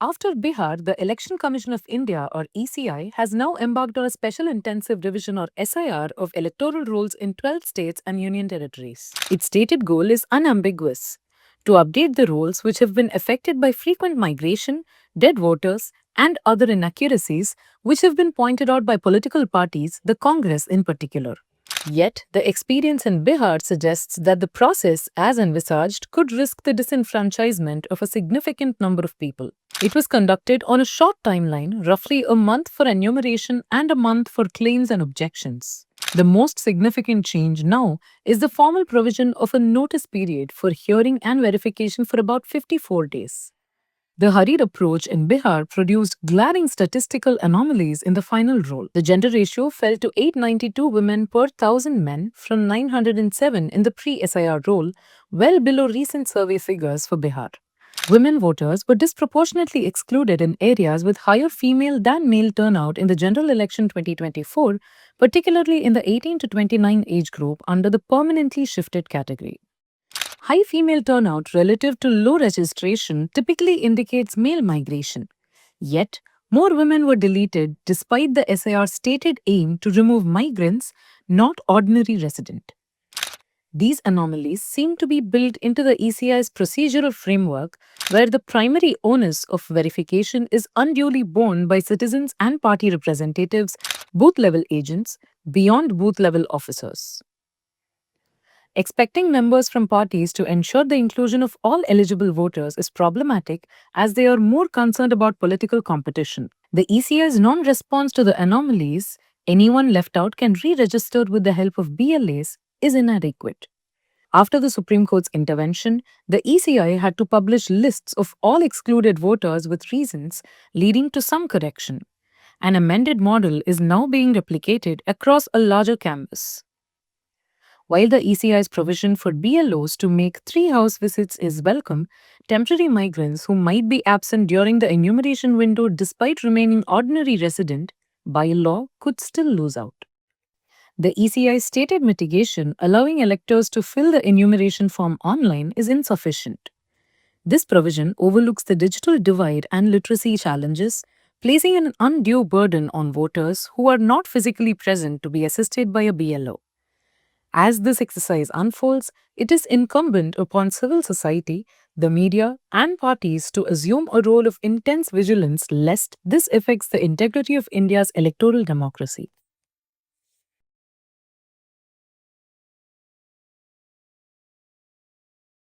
After Bihar, the Election Commission of India, or ECI, has now embarked on a special intensive revision, or SIR, of electoral rolls in 12 states and union territories. Its stated goal is unambiguous: to update the rolls which have been affected by frequent migration, dead voters, and other inaccuracies which have been pointed out by political parties, the Congress in particular. Yet, the experience in Bihar suggests that the process, as envisaged, could risk the disenfranchisement of a significant number of people. It was conducted on a short timeline, roughly a month for enumeration and a month for claims and objections. The most significant change now is the formal provision of a notice period for hearing and verification for about 54 days. The hurried approach in Bihar produced glaring statistical anomalies in the final roll. The gender ratio fell to 892 women per 1,000 men from 907 in the pre-SIR roll, well below recent survey figures for Bihar. Women voters were disproportionately excluded in areas with higher female than male turnout in the general election 2024, particularly in the 18 to 29 age group under the permanently shifted category. High female turnout relative to low registration typically indicates male migration. Yet, more women were deleted despite the SIR's stated aim to remove migrants, not ordinary residents. These anomalies seem to be built into the ECI's procedural framework, where the primary onus of verification is unduly borne by citizens and party representatives, booth-level agents, beyond booth-level officers. Expecting members from parties to ensure the inclusion of all eligible voters is problematic, as they are more concerned about political competition. The ECI's non-response to the anomalies, anyone left out can re-register with the help of BLAs, is inadequate. After the Supreme Court's intervention, the ECI had to publish lists of all excluded voters with reasons, leading to some correction. An amended model is now being replicated across a larger canvas. While the ECI's provision for BLOs to make 3 house visits is welcome, temporary migrants who might be absent during the enumeration window despite remaining ordinary resident, by law, could still lose out. The ECI's stated mitigation allowing electors to fill the enumeration form online is insufficient. This provision overlooks the digital divide and literacy challenges, placing an undue burden on voters who are not physically present to be assisted by a BLO. As this exercise unfolds, it is incumbent upon civil society, the media, and parties to assume a role of intense vigilance lest this affects the integrity of India's electoral democracy.